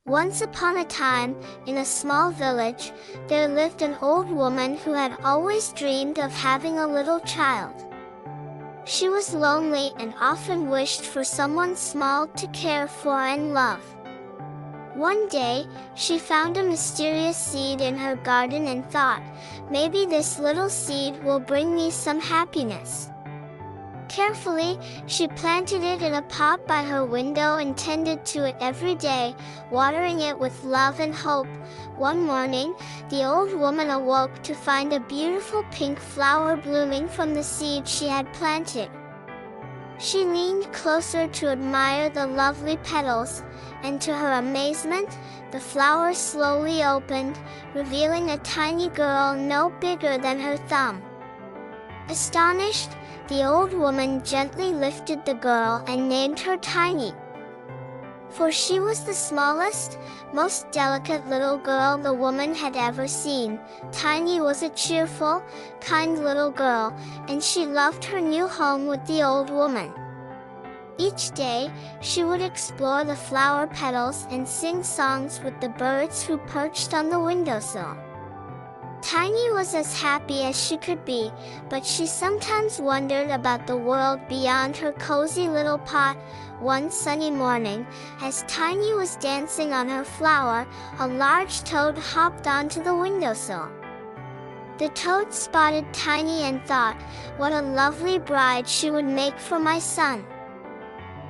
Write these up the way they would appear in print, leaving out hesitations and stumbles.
Once upon a time, in a small village, there lived an old woman who had always dreamed of having a little child. She was lonely and often wished for someone small to care for and love. One day, she found a mysterious seed in her garden and thought, maybe this little seed will bring me some happiness. Carefully, she planted it in a pot by her window and tended to it every day, watering it with love and hope. One morning, the old woman awoke to find a beautiful pink flower blooming from the seed she had planted. She leaned closer to admire the lovely petals, and to her amazement, the flower slowly opened, revealing a tiny girl no bigger than her thumb. Astonished, the old woman gently lifted the girl and named her Tiny. For she was the smallest, most delicate little girl the woman had ever seen. Tiny was a cheerful, kind little girl, and she loved her new home with the old woman. Each day, she would explore the flower petals and sing songs with the birds who perched on the windowsill. Tiny was as happy as she could be, but she sometimes wondered about the world beyond her cozy little pot. One sunny morning, as Tiny was dancing on her flower, a large toad hopped onto the windowsill. The toad spotted Tiny and thought, what a lovely bride she would make for my son.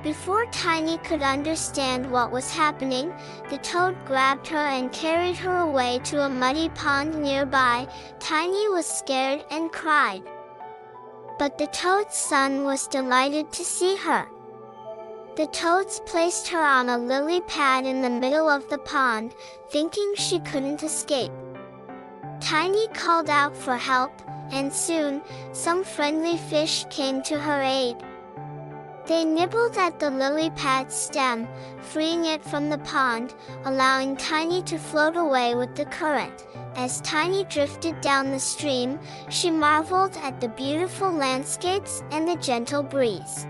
Before Tiny could understand what was happening, the toad grabbed her and carried her away to a muddy pond nearby. Tiny was scared and cried. But the toad's son was delighted to see her. The toads placed her on a lily pad in the middle of the pond, thinking she couldn't escape. Tiny called out for help, and soon, some friendly fish came to her aid. They nibbled at the lily pad's stem, freeing it from the pond, allowing Tiny to float away with the current. As Tiny drifted down the stream, she marveled at the beautiful landscapes and the gentle breeze.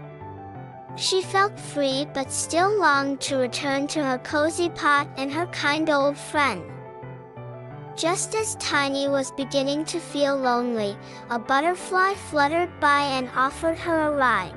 She felt free but still longed to return to her cozy pot and her kind old friend. Just as Tiny was beginning to feel lonely, a butterfly fluttered by and offered her a ride.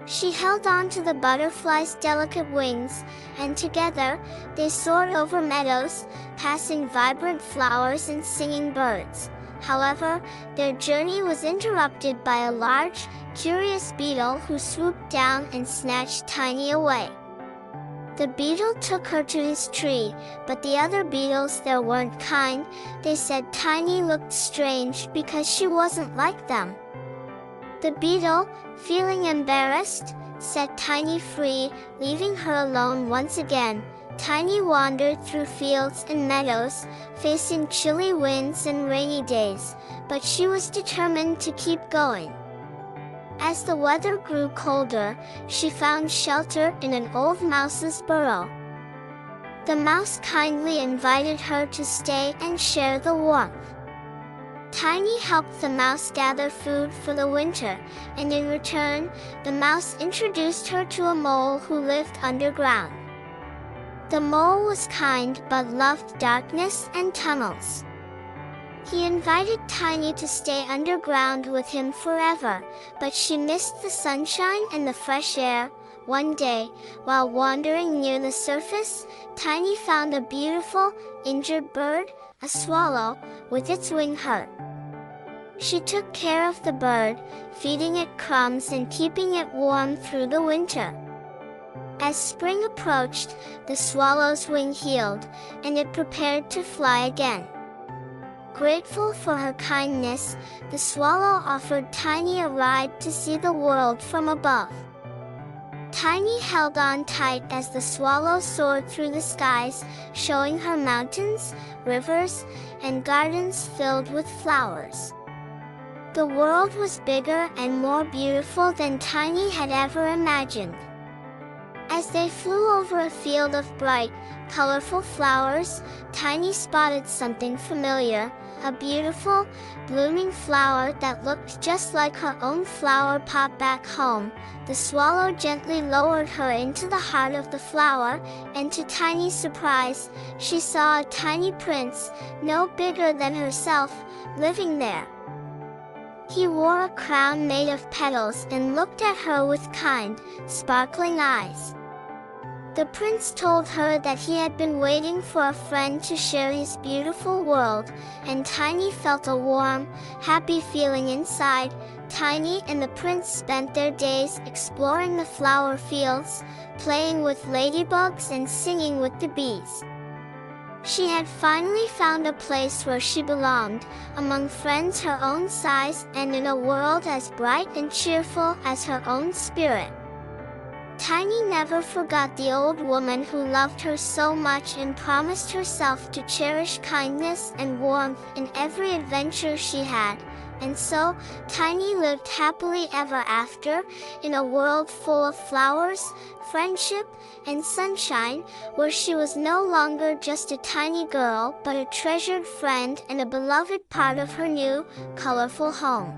She held on to the butterfly's delicate wings, and together, they soared over meadows, passing vibrant flowers and singing birds. However, their journey was interrupted by a large, curious beetle who swooped down and snatched Tiny away. The beetle took her to his tree, but the other beetles there weren't kind. They said Tiny looked strange because she wasn't like them. The beetle, feeling embarrassed, set Tiny free, leaving her alone once again. Tiny wandered through fields and meadows, facing chilly winds and rainy days, but she was determined to keep going. As the weather grew colder, she found shelter in an old mouse's burrow. The mouse kindly invited her to stay and share the warmth. Tiny helped the mouse gather food for the winter, and in return, the mouse introduced her to a mole who lived underground. The mole was kind but loved darkness and tunnels. He invited Tiny to stay underground with him forever, but she missed the sunshine and the fresh air. One day, while wandering near the surface, Tiny found a beautiful, injured bird, a swallow, with its wing hurt. She took care of the bird, feeding it crumbs and keeping it warm through the winter. As spring approached, the swallow's wing healed, and it prepared to fly again. Grateful for her kindness, the swallow offered Tiny a ride to see the world from above. Tiny held on tight as the swallow soared through the skies, showing her mountains, rivers, and gardens filled with flowers. The world was bigger and more beautiful than Tiny had ever imagined. As they flew over a field of bright, colorful flowers, Tiny spotted something familiar, a beautiful, blooming flower that looked just like her own flower pot back home. The swallow gently lowered her into the heart of the flower, and to Tiny's surprise, she saw a tiny prince, no bigger than herself, living there. He wore a crown made of petals and looked at her with kind, sparkling eyes. The prince told her that he had been waiting for a friend to share his beautiful world, and Tiny felt a warm, happy feeling inside. Tiny and the prince spent their days exploring the flower fields, playing with ladybugs and singing with the bees. She had finally found a place where she belonged, among friends her own size and in a world as bright and cheerful as her own spirit. Tiny never forgot the old woman who loved her so much and promised herself to cherish kindness and warmth in every adventure she had. And so, Tiny lived happily ever after, in a world full of flowers, friendship, and sunshine, where she was no longer just a tiny girl but a treasured friend and a beloved part of her new, colorful home.